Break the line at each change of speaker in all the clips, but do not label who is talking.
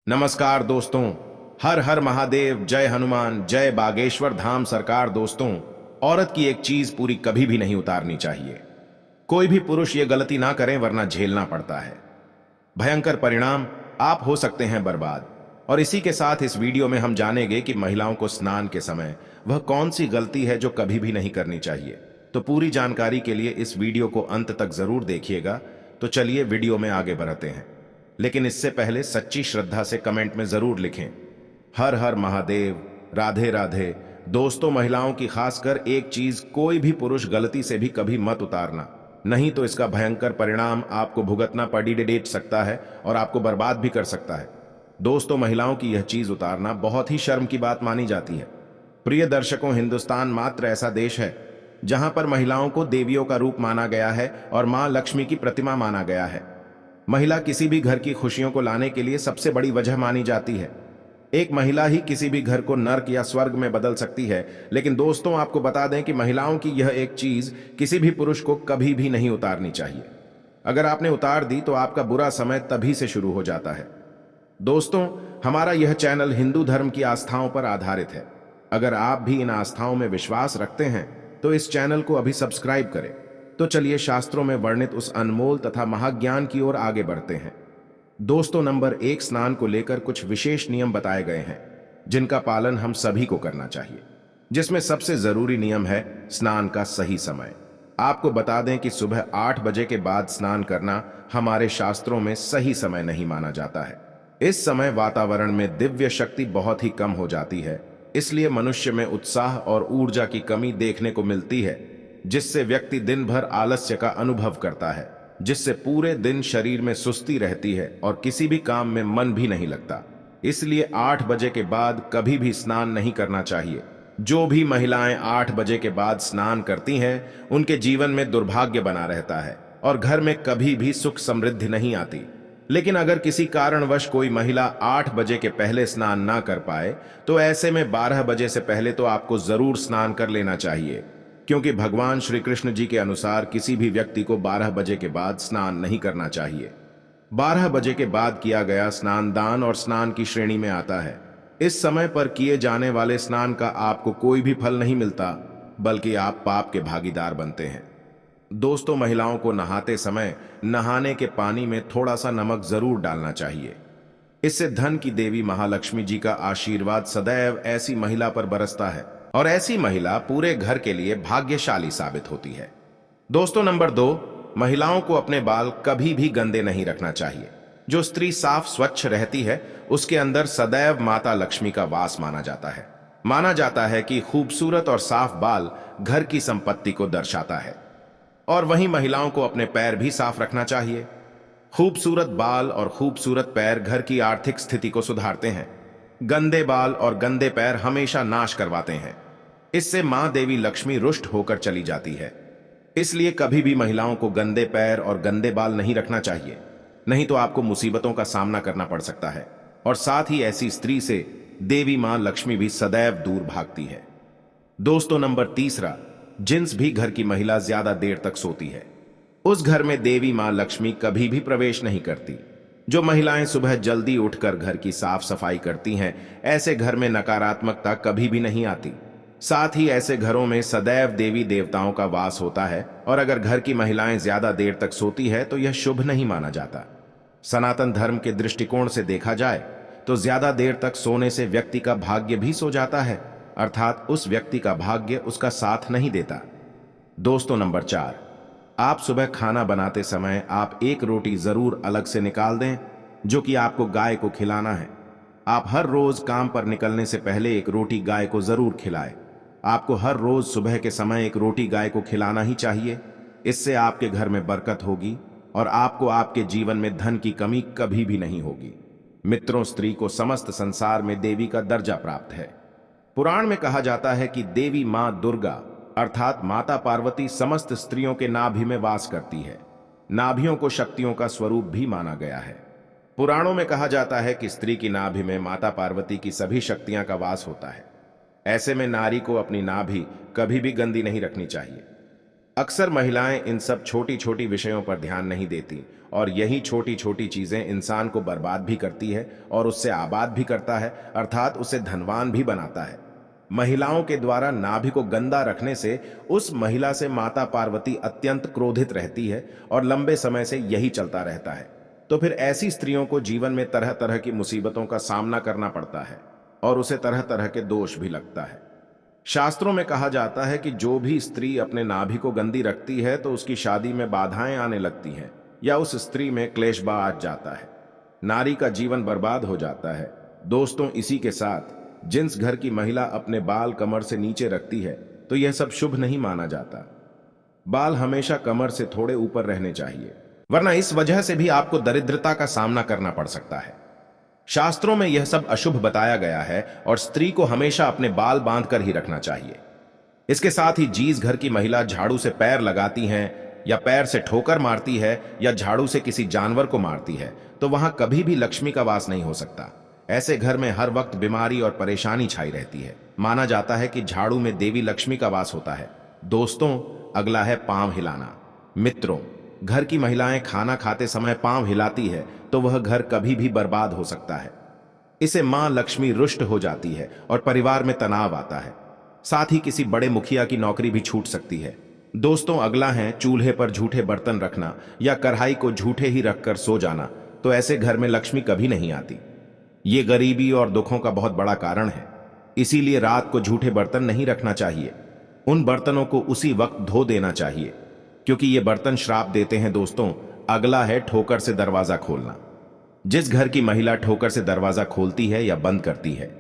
नमस्कार दोस्तों। हर हर महादेव, जय हनुमान, जय बागेश्वर धाम सरकार। दोस्तों, औरत की एक चीज पूरी कभी भी नहीं उतारनी चाहिए। कोई भी पुरुष ये गलती ना करें वरना झेलना पड़ता है भयंकर परिणाम। आप हो सकते हैं बर्बाद। और इसी के साथ इस वीडियो में हम जानेंगे कि महिलाओं को स्नान के समय वह कौन सी गलती है जो कभी भी नहीं करनी चाहिए। तो पूरी जानकारी के लिए इस वीडियो को अंत तक जरूर देखिएगा। तो चलिए वीडियो में आगे बढ़ते हैं, लेकिन इससे पहले सच्ची श्रद्धा से कमेंट में जरूर लिखें हर हर महादेव, राधे राधे। दोस्तों, महिलाओं की खासकर एक चीज कोई भी पुरुष गलती से भी कभी मत उतारना, नहीं तो इसका भयंकर परिणाम आपको भुगतना पड़ सकता है और आपको बर्बाद भी कर सकता है। दोस्तों, महिलाओं की यह चीज उतारना बहुत ही शर्म की बात मानी जाती है। प्रिय दर्शकों, हिंदुस्तान मात्र ऐसा देश है जहां पर महिलाओं को देवियों का रूप माना गया है और मां लक्ष्मी की प्रतिमा माना गया है। महिला किसी भी घर की खुशियों को लाने के लिए सबसे बड़ी वजह मानी जाती है। एक महिला ही किसी भी घर को नर्क या स्वर्ग में बदल सकती है। लेकिन दोस्तों, आपको बता दें कि महिलाओं की यह एक चीज किसी भी पुरुष को कभी भी नहीं उतारनी चाहिए। अगर आपने उतार दी तो आपका बुरा समय तभी से शुरू हो जाता है। दोस्तों, हमारा यह चैनल हिंदू धर्म की आस्थाओं पर आधारित है। अगर आप भी इन आस्थाओं में विश्वास रखते हैं तो इस चैनल को अभी सब्सक्राइब करें। तो चलिए शास्त्रों में वर्णित उस अनमोल तथा महाज्ञान की ओर आगे बढ़ते हैं। दोस्तों, नंबर 1, स्नान को लेकर कुछ विशेष नियम बताए गए हैं जिनका पालन हम सभी को करना चाहिए। जिसमें सबसे जरूरी नियम है स्नान का सही समय। आपको बता दें कि सुबह 8 बजे के बाद स्नान करना हमारे शास्त्रों में सही समय नहीं माना जाता है। इस समय वातावरण में दिव्य शक्ति बहुत ही कम हो जाती है, इसलिए मनुष्य में उत्साह और ऊर्जा की कमी देखने को मिलती है, जिससे व्यक्ति दिन भर आलस्य का अनुभव करता है, जिससे पूरे दिन शरीर में सुस्ती रहती है और किसी भी काम में मन भी नहीं लगता। इसलिए 8 बजे के बाद कभी भी स्नान नहीं करना चाहिए। जो भी महिलाएं 8 बजे के बाद स्नान करती हैं, उनके जीवन में दुर्भाग्य बना रहता है और घर में कभी भी सुख समृद्धि नहीं आती। लेकिन अगर किसी कारणवश कोई महिला 8 बजे के पहले स्नान ना कर पाए तो ऐसे में 12 बजे से पहले तो आपको जरूर स्नान कर लेना चाहिए, क्योंकि भगवान श्री कृष्ण जी के अनुसार किसी भी व्यक्ति को 12 बजे के बाद स्नान नहीं करना चाहिए। 12 बजे के बाद किया गया स्नान दान और स्नान की श्रेणी में आता है। इस समय पर किए जाने वाले स्नान का आपको कोई भी फल नहीं मिलता, बल्कि आप पाप के भागीदार बनते हैं। दोस्तों, महिलाओं को नहाते समय नहाने के पानी में थोड़ा सा नमक जरूर डालना चाहिए। इससे धन की देवी महालक्ष्मी जी का आशीर्वाद सदैव ऐसी महिला पर बरसता है और ऐसी महिला पूरे घर के लिए भाग्यशाली साबित होती है। दोस्तों, नंबर 2, महिलाओं को अपने बाल कभी भी गंदे नहीं रखना चाहिए। जो स्त्री साफ स्वच्छ रहती है उसके अंदर सदैव माता लक्ष्मी का वास माना जाता है। माना जाता है कि खूबसूरत और साफ बाल घर की संपत्ति को दर्शाता है। और वहीं महिलाओं को अपने पैर भी साफ रखना चाहिए। खूबसूरत बाल और खूबसूरत पैर घर की आर्थिक स्थिति को सुधारते हैं। गंदे बाल और गंदे पैर हमेशा नाश करवाते हैं। इससे मां देवी लक्ष्मी रुष्ट होकर चली जाती है। इसलिए कभी भी महिलाओं को गंदे पैर और गंदे बाल नहीं रखना चाहिए, नहीं तो आपको मुसीबतों का सामना करना पड़ सकता है और साथ ही ऐसी स्त्री से देवी मां लक्ष्मी भी सदैव दूर भागती है। दोस्तों, नंबर 3, जिस भी घर की महिला ज्यादा देर तक सोती है उस घर में देवी मां लक्ष्मी कभी भी प्रवेश नहीं करती। जो महिलाएं सुबह जल्दी उठकर घर की साफ सफाई करती हैं, ऐसे घर में नकारात्मकता कभी भी नहीं आती। साथ ही ऐसे घरों में सदैव देवी देवताओं का वास होता है और अगर घर की महिलाएं ज्यादा देर तक सोती है तो यह शुभ नहीं माना जाता। सनातन धर्म के दृष्टिकोण से देखा जाए तो ज्यादा देर तक सोने से व्यक्ति का भाग्य भी सो जाता है, अर्थात उस व्यक्ति का भाग्य उसका साथ नहीं देता। दोस्तों, नंबर 4, आप सुबह खाना बनाते समय आप एक रोटी जरूर अलग से निकाल दें जो कि आपको गाय को खिलाना है। आप हर रोज काम पर निकलने से पहले एक रोटी गाय को जरूर खिलाएं। आपको हर रोज सुबह के समय एक रोटी गाय को खिलाना ही चाहिए। इससे आपके घर में बरकत होगी और आपको आपके जीवन में धन की कमी कभी भी नहीं होगी। मित्रों, स्त्री को समस्त संसार में देवी का दर्जा प्राप्त है। पुराण में कहा जाता है कि देवी मां दुर्गा अर्थात माता पार्वती समस्त स्त्रियों के नाभि में वास करती है। नाभियों को शक्तियों का स्वरूप भी माना गया है। पुराणों में कहा जाता है कि स्त्री की नाभि में माता पार्वती की सभी शक्तियां का वास होता है। ऐसे में नारी को अपनी नाभि कभी भी गंदी नहीं रखनी चाहिए। अक्सर महिलाएं इन सब छोटी छोटी विषयों पर ध्यान नहीं देती और यही छोटी छोटी चीजें इंसान को बर्बाद भी करती है और उससे आबाद भी करता है, अर्थात उसे धनवान भी बनाता है। महिलाओं के द्वारा नाभि को गंदा रखने से उस महिला से माता पार्वती अत्यंत क्रोधित रहती है और लंबे समय से यही चलता रहता है। तो फिर ऐसी स्त्रियों को जीवन में तरह तरह की मुसीबतों का सामना करना पड़ता है और उसे तरह तरह के दोष भी लगता है। शास्त्रों में कहा जाता है कि जो भी स्त्री अपने नाभि को गंदी रखती है तो उसकी शादी में बाधाएं आने लगती हैं या उस स्त्री में क्लेश आ जाता है, नारी का जीवन बर्बाद हो जाता है। दोस्तों, इसी के साथ जिस घर की महिला अपने बाल कमर से नीचे रखती है तो यह सब शुभ नहीं माना जाता। बाल हमेशा कमर से थोड़े ऊपर रहने चाहिए, वरना इस वजह से भी आपको दरिद्रता का सामना करना पड़ सकता है। शास्त्रों में यह सब अशुभ बताया गया है और स्त्री को हमेशा अपने बाल बांधकर ही रखना चाहिए। इसके साथ ही जिस घर की महिला झाड़ू से पैर लगाती हैं या पैर से ठोकर मारती है या झाड़ू से किसी जानवर को मारती है तो वहां कभी भी लक्ष्मी का वास नहीं हो सकता। ऐसे घर में हर वक्त बीमारी और परेशानी छाई रहती है। माना जाता है कि झाड़ू में देवी लक्ष्मी का वास होता है। दोस्तों, अगला है पांव हिलाना। मित्रों, घर की महिलाएं खाना खाते समय पांव हिलाती है तो वह घर कभी भी बर्बाद हो सकता है। इसे मां लक्ष्मी रुष्ट हो जाती है और परिवार में तनाव आता है। साथ ही किसी बड़े मुखिया की नौकरी भी छूट सकती है। दोस्तों, अगला है चूल्हे पर झूठे बर्तन रखना या कढ़ाई को झूठे ही रखकर सो जाना। तो ऐसे घर में लक्ष्मी कभी नहीं आती। ये गरीबी और दुखों का बहुत बड़ा कारण है। इसीलिए रात को झूठे बर्तन नहीं रखना चाहिए। उन बर्तनों को उसी वक्त धो देना चाहिए, क्योंकि ये बर्तन श्राप देते हैं। दोस्तों, अगला है ठोकर से दरवाजा खोलना। जिस घर की महिला ठोकर से दरवाजा खोलती है या बंद करती है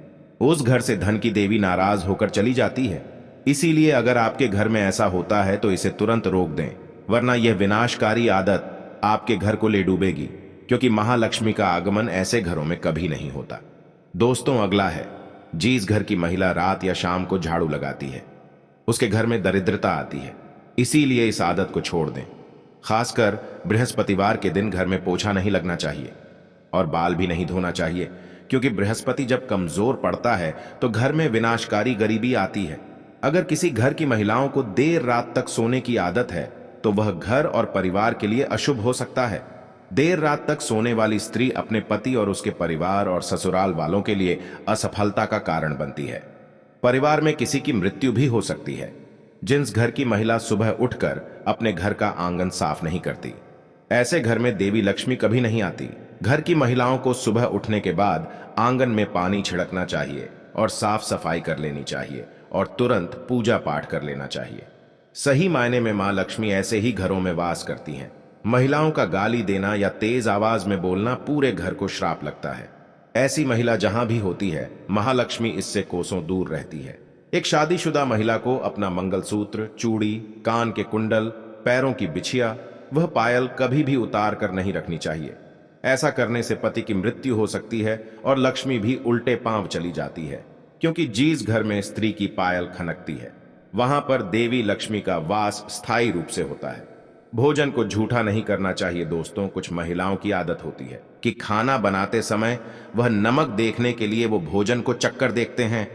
उस घर से धन की देवी नाराज होकर चली जाती है। इसीलिए अगर आपके घर में ऐसा होता है तो इसे तुरंत रोक दें, वरना यह विनाशकारी आदत आपके घर को ले डूबेगी, क्योंकि महालक्ष्मी का आगमन ऐसे घरों में कभी नहीं होता। दोस्तों, अगला है जिस घर की महिला रात या शाम को झाड़ू लगाती है उसके घर में दरिद्रता आती है। इसीलिए इस आदत को छोड़ दें। खासकर बृहस्पतिवार के दिन घर में पोछा नहीं लगना चाहिए और बाल भी नहीं धोना चाहिए, क्योंकि बृहस्पति जब कमजोर पड़ता है तो घर में विनाशकारी गरीबी आती है। अगर किसी घर की महिलाओं को देर रात तक सोने की आदत है तो वह घर और परिवार के लिए अशुभ हो सकता है। देर रात तक सोने वाली स्त्री अपने पति और उसके परिवार और ससुराल वालों के लिए असफलता का कारण बनती है। परिवार में किसी की मृत्यु भी हो सकती है। जिस घर की महिला सुबह उठकर अपने घर का आंगन साफ नहीं करती, ऐसे घर में देवी लक्ष्मी कभी नहीं आती। घर की महिलाओं को सुबह उठने के बाद आंगन में पानी छिड़कना चाहिए और साफ सफाई कर लेनी चाहिए और तुरंत पूजा पाठ कर लेना चाहिए। सही मायने में मां लक्ष्मी ऐसे ही घरों में वास करती हैं। महिलाओं का गाली देना या तेज आवाज में बोलना पूरे घर को श्राप लगता है। ऐसी महिला जहां भी होती है महालक्ष्मी इससे कोसों दूर रहती है। एक शादीशुदा महिला को अपना मंगलसूत्र, चूड़ी, कान के कुंडल, पैरों की बिछिया, वह पायल कभी भी उतार कर नहीं रखनी चाहिए। ऐसा करने से पति की मृत्यु हो सकती है और लक्ष्मी भी उल्टे पांव चली जाती है, क्योंकि जिस घर में स्त्री की पायल खनकती है वहां पर देवी लक्ष्मी का वास स्थायी रूप से होता है। भोजन को झूठा नहीं करना चाहिए। दोस्तों, कुछ महिलाओं की आदत होती है कि खाना बनाते समय वह नमक देखने के लिए वो भोजन को चक्कर देखते हैं,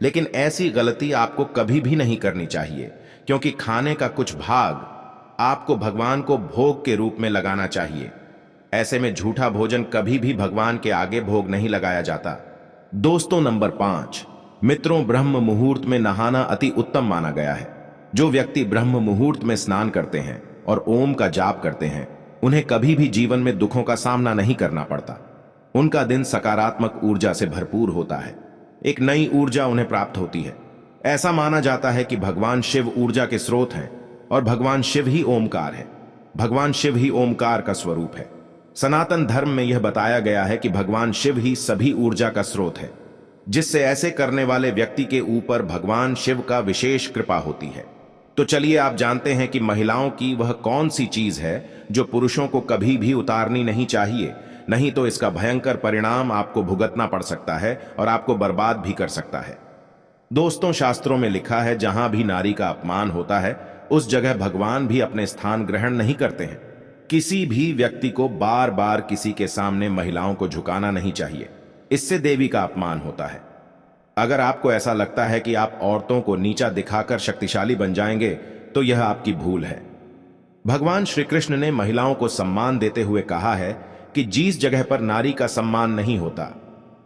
लेकिन ऐसी गलती आपको कभी भी नहीं करनी चाहिए, क्योंकि खाने का कुछ भाग आपको भगवान को भोग के रूप में लगाना चाहिए। ऐसे में झूठा भोजन कभी भी भगवान के आगे भोग नहीं लगाया जाता। दोस्तों, नंबर 5, मित्रों, ब्रह्म मुहूर्त में नहाना अति उत्तम माना गया है। जो व्यक्ति ब्रह्म मुहूर्त में स्नान करते हैं और ओम का जाप करते हैं उन्हें कभी भी जीवन में दुखों का सामना नहीं करना पड़ता। उनका दिन सकारात्मक ऊर्जा से भरपूर होता है। एक नई ऊर्जा उन्हें प्राप्त होती है। ऐसा माना जाता है कि भगवान शिव ऊर्जा के स्रोत हैं और भगवान शिव ही ओमकार है। भगवान शिव ही ओमकार का स्वरूप है। सनातन धर्म में यह बताया गया है कि भगवान शिव ही सभी ऊर्जा का स्रोत है, जिससे ऐसे करने वाले व्यक्ति के ऊपर भगवान शिव का विशेष कृपा होती है। तो चलिए आप जानते हैं कि महिलाओं की वह कौन सी चीज है जो पुरुषों को कभी भी उतारनी नहीं चाहिए, नहीं तो इसका भयंकर परिणाम आपको भुगतना पड़ सकता है और आपको बर्बाद भी कर सकता है। दोस्तों, शास्त्रों में लिखा है जहां भी नारी का अपमान होता है उस जगह भगवान भी अपने स्थान ग्रहण नहीं करते हैं। किसी भी व्यक्ति को बार बार किसी के सामने महिलाओं को झुकाना नहीं चाहिए, इससे देवी का अपमान होता है। अगर आपको ऐसा लगता है कि आप औरतों को नीचा दिखाकर शक्तिशाली बन जाएंगे तो यह आपकी भूल है। भगवान श्री कृष्ण ने महिलाओं को सम्मान देते हुए कहा है कि जिस जगह पर नारी का सम्मान नहीं होता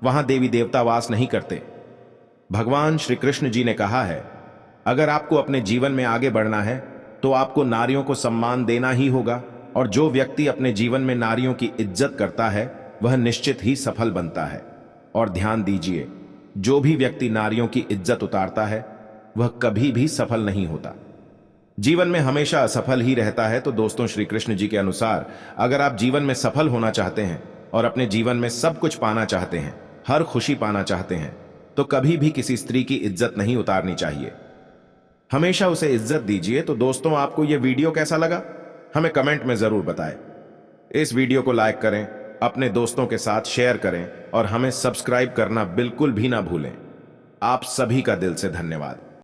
वहां देवी देवता वास नहीं करते। भगवान श्री कृष्ण जी ने कहा है, अगर आपको अपने जीवन में आगे बढ़ना है तो आपको नारियों को सम्मान देना ही होगा, और जो व्यक्ति अपने जीवन में नारियों की इज्जत करता है वह निश्चित ही सफल बनता है। और ध्यान दीजिए, जो भी व्यक्ति नारियों की इज्जत उतारता है वह कभी भी सफल नहीं होता, जीवन में हमेशा असफल ही रहता है। तो दोस्तों, श्री कृष्ण जी के अनुसार अगर आप जीवन में सफल होना चाहते हैं और अपने जीवन में सब कुछ पाना चाहते हैं, हर खुशी पाना चाहते हैं, तो कभी भी किसी स्त्री की इज्जत नहीं उतारनी चाहिए, हमेशा उसे इज्जत दीजिए। तो दोस्तों, आपको यह वीडियो कैसा लगा हमें कमेंट में जरूर बताएं। इस वीडियो को लाइक करें, अपने दोस्तों के साथ शेयर करें और हमें सब्सक्राइब करना बिल्कुल भी ना भूलें। आप सभी का दिल से धन्यवाद।